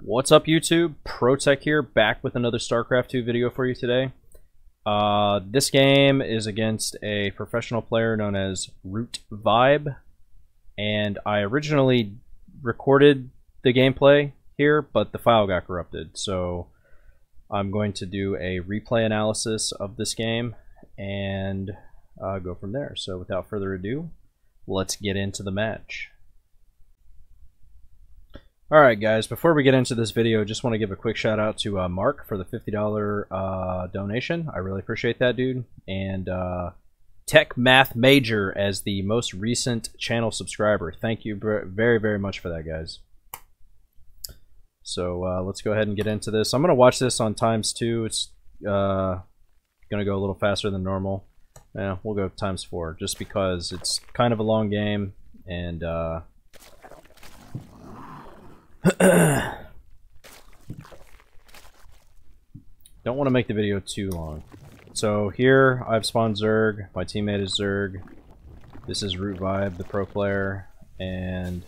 What's up, YouTube? ProTech here, back with another Starcraft 2 video for you today. This game is against a professional player known as Root Vibe, and I originally recorded the gameplay here, but the file got corrupted, so I'm going to do a replay analysis of this game and go from there. So without further ado, let's get into the match. Alright guys, before we get into this video, just want to give a quick shout out to Mark for the $50 donation. I really appreciate that, dude. And Tech Math Major as the most recent channel subscriber. Thank you very, very much for that, guys. So let's go ahead and get into this. I'm going to watch this on ×2. It's going to go a little faster than normal. Yeah, we'll go ×4 just because it's kind of a long game and don't want to make the video too long. So here I've spawned Zerg, my teammate is Zerg, this is Root Vibe, the pro player, and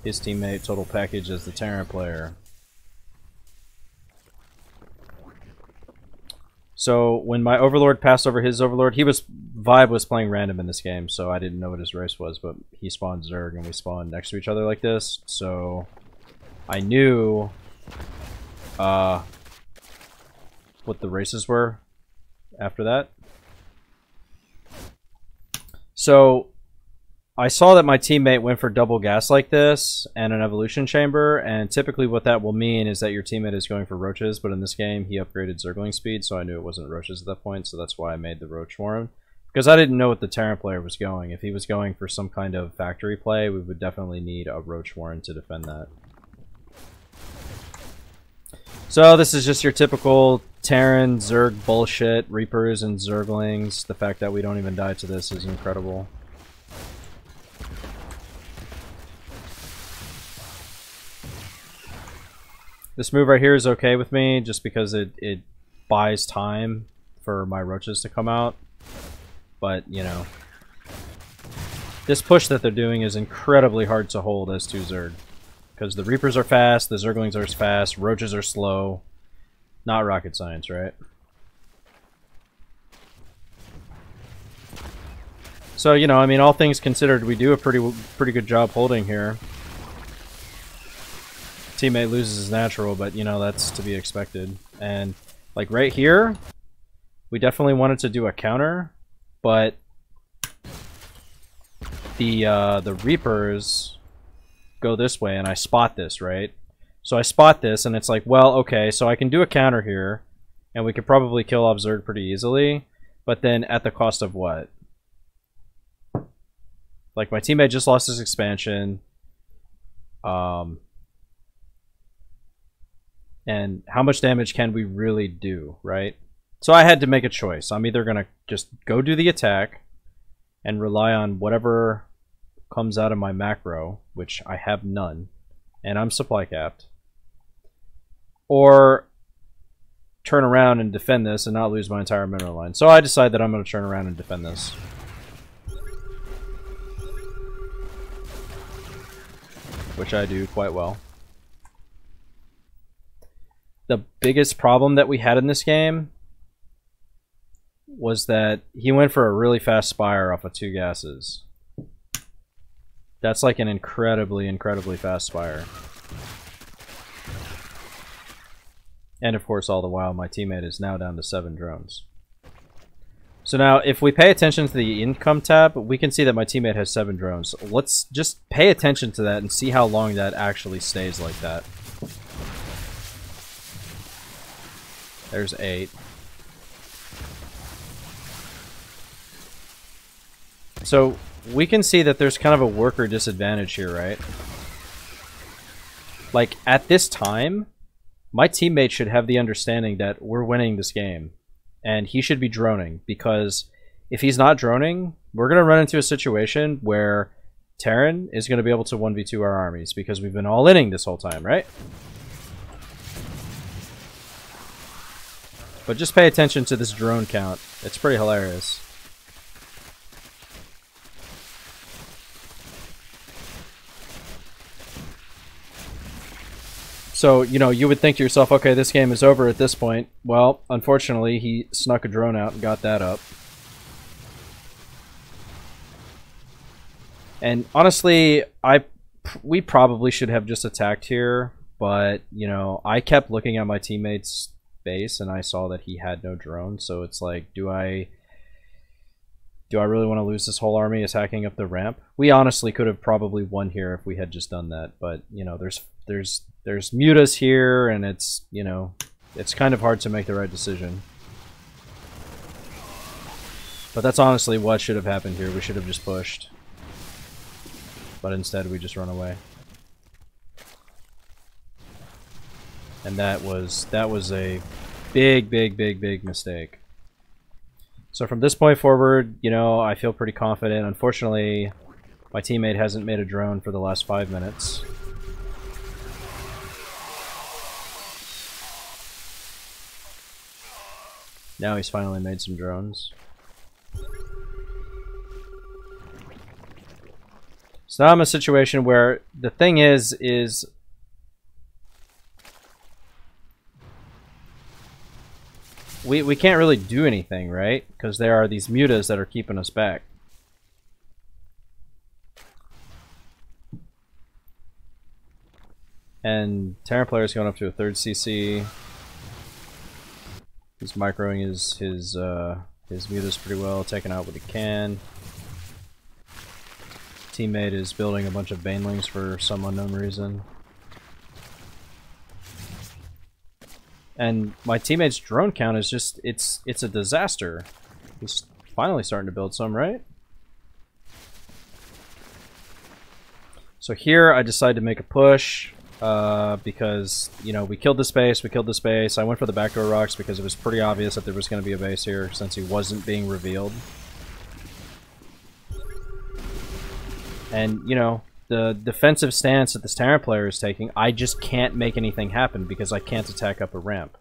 his teammate Total Package is the Terran player. So when my Overlord passed over his Overlord, Vibe was playing random in this game, so I didn't know what his race was, but he spawned Zerg and we spawned next to each other like this, so I knew what the races were after that. So I saw that my teammate went for double gas like this and an evolution chamber, and typically what that will mean is that your teammate is going for roaches, but in this game he upgraded Zergling speed, so I knew it wasn't roaches at that point, so that's why I made the roach warren. Because I didn't know what the Terran player was going. If he was going for some kind of factory play, we would definitely need a roach warren to defend that. So this is just your typical Terran Zerg bullshit, Reapers and Zerglings. The fact that we don't even die to this is incredible. This move right here is okay with me just because it buys time for my roaches to come out. But, you know, this push that they're doing is incredibly hard to hold as 2 Zerg. Because the Reapers are fast, the Zerglings are fast, roaches are slow. Not rocket science, right? So, you know, I mean, all things considered, we do a pretty good job holding here. Teammate loses his natural, but, you know, that's to be expected. And, like, right here, we definitely wanted to do a counter, but the Reapers go this way, and I spot this, right? So I spot this, and it's like, well, okay, so I can do a counter here, and we could probably kill off Zerg pretty easily, but then at the cost of what? Like, my teammate just lost his expansion, and how much damage can we really do, right? So I had to make a choice. I'm either going to just go do the attack and rely on whatever comes out of my macro, which I have none, and I'm supply capped, or turn around and defend this and not lose my entire mineral line. So I decide that I'm going to turn around and defend this. Which I do quite well. The biggest problem that we had in this game was that he went for a really fast Spire off of 2 gases. That's like an incredibly, incredibly fast Spire. And of course, all the while, my teammate is now down to 7 drones. So now, if we pay attention to the income tab, we can see that my teammate has 7 drones. Let's just pay attention to that and see how long that actually stays like that. There's 8. So we can see that there's kind of a worker disadvantage here, right? Like, at this time, my teammate should have the understanding that we're winning this game, and he should be droning, because if he's not droning, we're going to run into a situation where Terran is going to be able to 1v2 our armies, because we've been all-inning this whole time, right? But just pay attention to this drone count. It's pretty hilarious. So, you know, you would think to yourself, okay, this game is over at this point. Well, unfortunately, he snuck a drone out and got that up. And honestly, we probably should have just attacked here, but, you know, I kept looking at my teammate's base and I saw that he had no drone, so it's like, do I really want to lose this whole army attacking up the ramp? We honestly could have probably won here if we had just done that, but, you know, there's mutas here, and it's, you know, it's kind of hard to make the right decision. But that's honestly what should have happened here. We should have just pushed. But instead we just run away. And that was a big mistake. So from this point forward, you know, I feel pretty confident. Unfortunately, my teammate hasn't made a drone for the last 5 minutes. Now he's finally made some drones. So now I'm in a situation where the thing is we can't really do anything, right? Because there are these mutas that are keeping us back. And Terran player's going up to a 3rd CC. He's microing his mutas pretty well, taking out what he can. Teammate is building a bunch of banelings for some unknown reason. And my teammate's drone count is just, it's a disaster. He's finally starting to build some, right? So here I decided to make a push because, you know, we killed the space, I went for the backdoor rocks because it was pretty obvious that there was going to be a base here since he wasn't being revealed. And, you know, the defensive stance that this Terran player is taking, I just can't make anything happen because I can't attack up a ramp.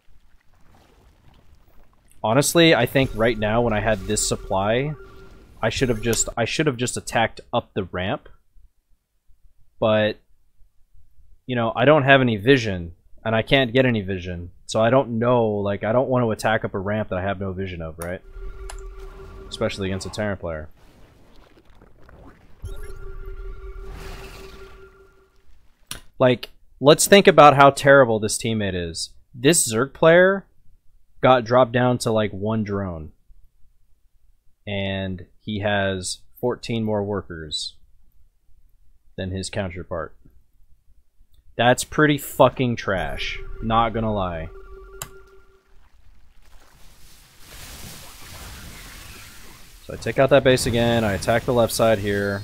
Honestly, I think right now when I had this supply, I should have just attacked up the ramp. But, you know, I don't have any vision, and I can't get any vision. So I don't know, like, I don't want to attack up a ramp that I have no vision of, right? Especially against a Terran player. Like, let's think about how terrible this teammate is. This Zerg player got dropped down to like 1 drone. And he has 14 more workers than his counterpart. That's pretty fucking trash. Not gonna lie. So I take out that base again, I attack the left side here.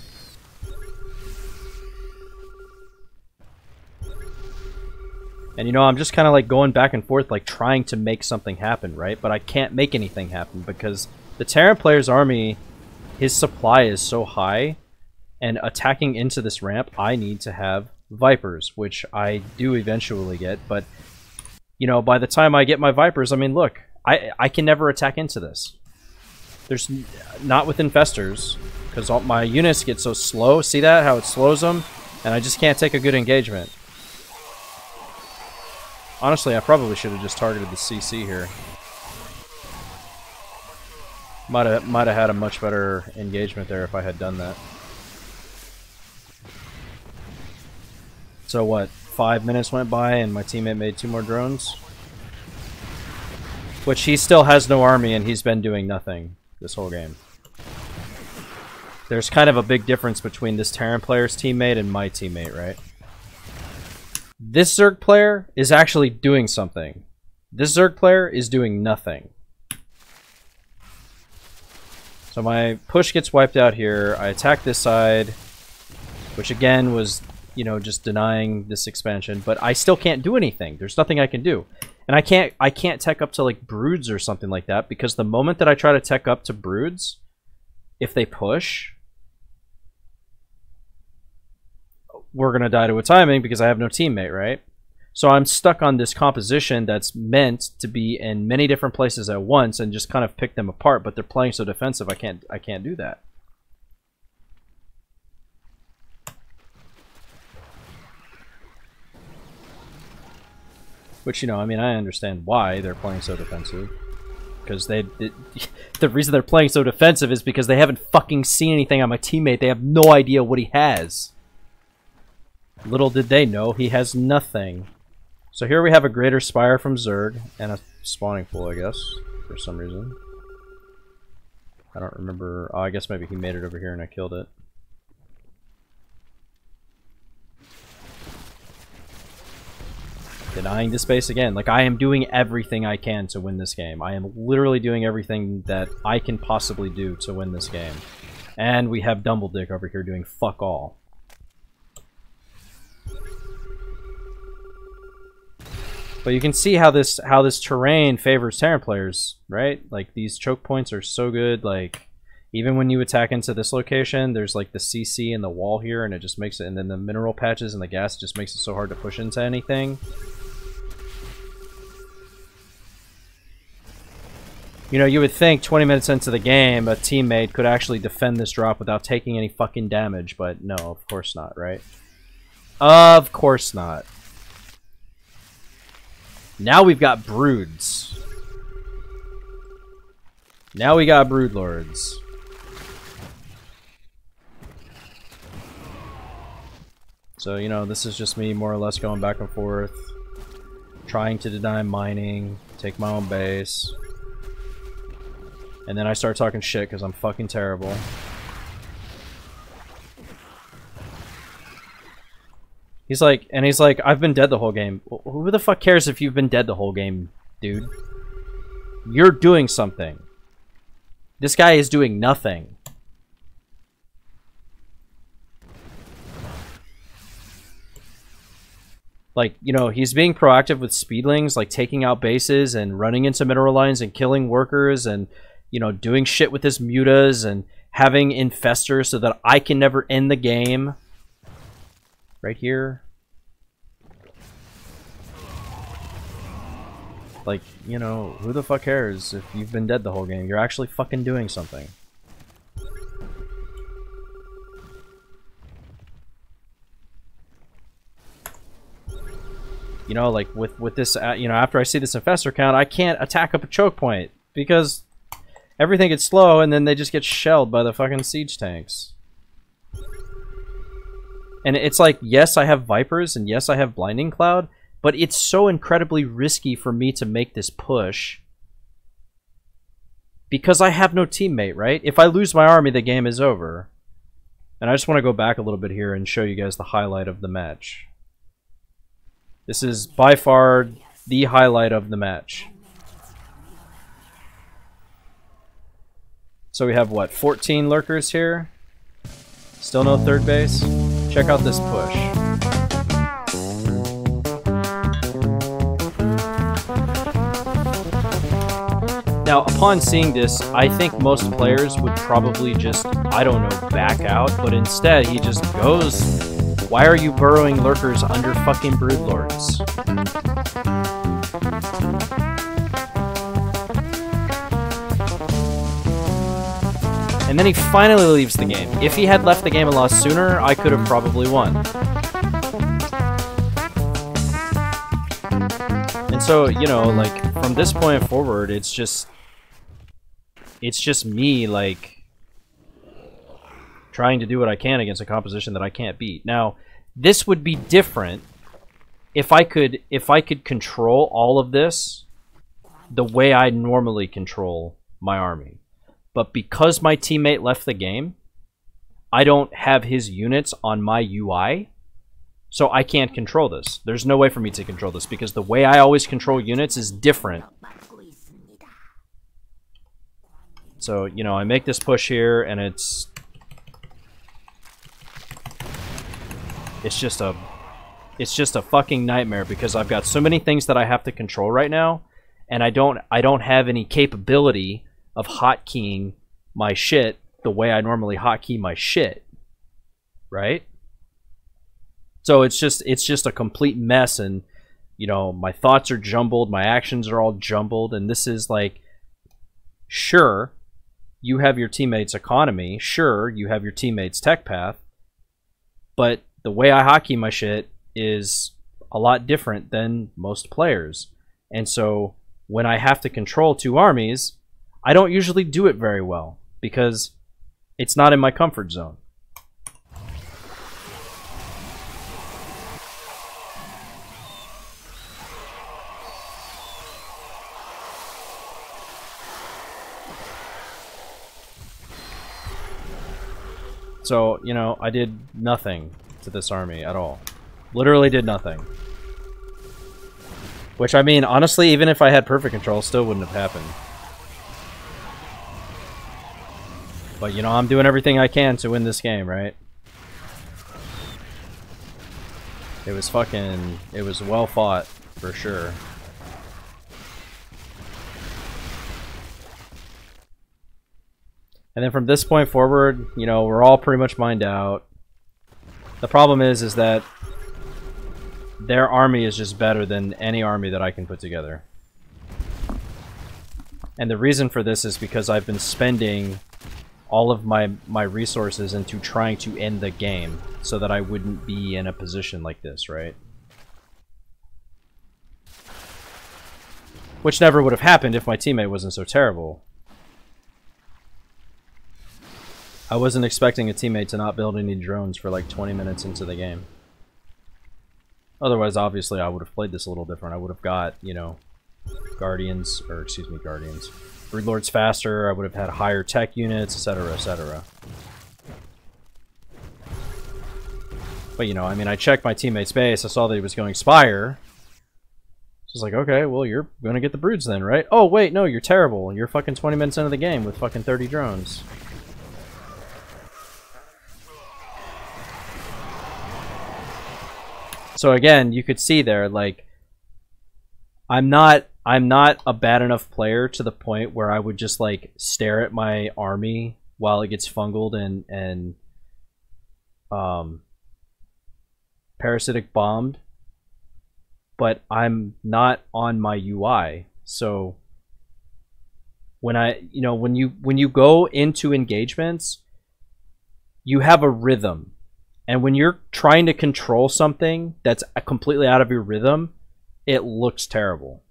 And you know, I'm just kind of like going back and forth, like trying to make something happen, right? But I can't make anything happen because the Terran player's army, his supply is so high, and attacking into this ramp, I need to have Vipers, which I do eventually get. But, you know, by the time I get my Vipers, I mean, look, I can never attack into this. There's not with Infestors, because all my units get so slow. See that? How it slows them? And I just can't take a good engagement. Honestly, I probably should have just targeted the CC here. Might have had a much better engagement there if I had done that. So what? 5 minutes went by and my teammate made 2 more drones? Which he still has no army and he's been doing nothing this whole game. There's kind of a big difference between this Terran player's teammate and my teammate, right? This Zerg player is actually doing something. This Zerg player is doing nothing. So my push gets wiped out here. I attack this side, which again was, you know, just denying this expansion. But I still can't do anything. There's nothing I can do. And I can't tech up to like broods or something like that, because the moment that I try to tech up to broods, if they push, we're going to die to a timing because I have no teammate, right? So I'm stuck on this composition that's meant to be in many different places at once and just kind of pick them apart, but they're playing so defensive I can't do that. Which, you know, I mean, I understand why they're playing so defensive. Because the reason they're playing so defensive is because they haven't fucking seen anything on my teammate. They have no idea what he has. Little did they know he has nothing. So here we have a Greater Spire from Zerg, and a spawning pool, I guess, for some reason. I don't remember. Oh, I guess maybe he made it over here and I killed it. Denying the space again. Like, I am doing everything I can to win this game. I am literally doing everything that I can possibly do to win this game. And we have Dumbledick over here doing fuck all. But you can see how this terrain favors Terran players, right? Like, these choke points are so good. Like, even when you attack into this location, there's like the CC and the wall here, and it just makes it, and then the mineral patches and the gas just makes it so hard to push into anything. You know, you would think 20 minutes into the game, a teammate could actually defend this drop without taking any fucking damage, but no, of course not, right? Of course not. Now we've got broods. Now we got brood lords. So, you know, this is just me more or less going back and forth, trying to deny mining, take my own base. And then I start talking shit because I'm fucking terrible. He's like, I've been dead the whole game. Who the fuck cares if you've been dead the whole game, dude? You're doing something. This guy is doing nothing. Like, you know, he's being proactive with speedlings, like taking out bases and running into mineral lines and killing workers and, you know, doing shit with his mutas and having infestors so that I can never end the game. Right here. Like, you know, who the fuck cares if you've been dead the whole game? You're actually fucking doing something. You know, like with this, you know, after I see this infestor count, I can't attack up a choke point because everything gets slow and then they just get shelled by the fucking siege tanks. And it's like, yes, I have Vipers and yes, I have Blinding Cloud, but it's so incredibly risky for me to make this push because I have no teammate, right? If I lose my army, the game is over. And I just want to go back a little bit here and show you guys the highlight of the match. This is by far the highlight of the match. So we have, what, 14 lurkers here? Still no third base? Check out this push. Now, upon seeing this, I think most players would probably just, I don't know, back out, but instead he just goes. Why are you burrowing lurkers under fucking broodlords? And then he finally leaves the game. If he had left the game a lot sooner, I could have probably won. And so, you know, like, from this point forward, it's just me, like, trying to do what I can against a composition that I can't beat. Now, this would be different if I could control all of this the way I normally control my army. But because my teammate left the game, I don't have his units on my UI, so I can't control this. There's no way for me to control this because the way I always control units is different. So, you know, I make this push here and it's just a fucking nightmare because I've got so many things that I have to control right now, and I don't have any capability of hotkeying my shit the way I normally hotkey my shit, right? So it's just a complete mess, and you know, my thoughts are jumbled, my actions are all jumbled, and this is like, sure, you have your teammates' economy, sure, you have your teammates' tech path, but the way I hotkey my shit is a lot different than most players. And so when I have to control two armies, I don't usually do it very well because it's not in my comfort zone. So, you know, I did nothing to this army at all. Literally did nothing. Which, I mean, honestly, even if I had perfect control, still wouldn't have happened. But, you know, I'm doing everything I can to win this game, right? It was well fought, for sure. And then from this point forward, you know, we're all pretty much mined out. The problem is that their army is just better than any army that I can put together. And the reason for this is because I've been spending all of my resources into trying to end the game so that I wouldn't be in a position like this, right? Which never would have happened if my teammate wasn't so terrible. I wasn't expecting a teammate to not build any drones for like 20 minutes into the game. Otherwise, obviously, I would have played this a little different. I would have got, you know, Guardians, Brood Lords faster, I would have had higher tech units, etc., etc. But, you know, I mean, I checked my teammate's base, I saw that he was going Spire. So I was like, okay, well, you're gonna get the Broods then, right? Oh, wait, no, you're terrible. You're fucking 20 minutes into the game with fucking 30 drones. So again, you could see there, like, I'm not a bad enough player to the point where I would just like stare at my army while it gets fungled and parasitic bombed, but I'm not on my UI. So when you go into engagements, you have a rhythm. And when you're trying to control something that's completely out of your rhythm, it looks terrible.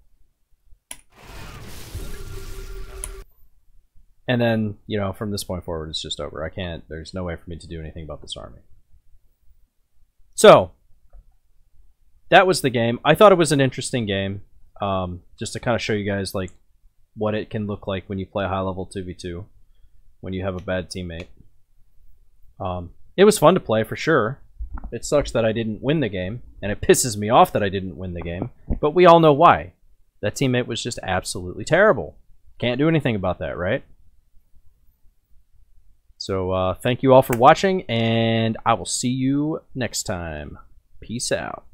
And then, you know, from this point forward, it's just over. There's no way for me to do anything about this army. So, that was the game. I thought it was an interesting game. Just to kind of show you guys, like, what it can look like when you play a high-level 2v2. When you have a bad teammate. It was fun to play, for sure. It sucks that I didn't win the game, and it pisses me off that I didn't win the game, but we all know why. That teammate was just absolutely terrible. Can't do anything about that, right? So, thank you all for watching, and I will see you next time. Peace out.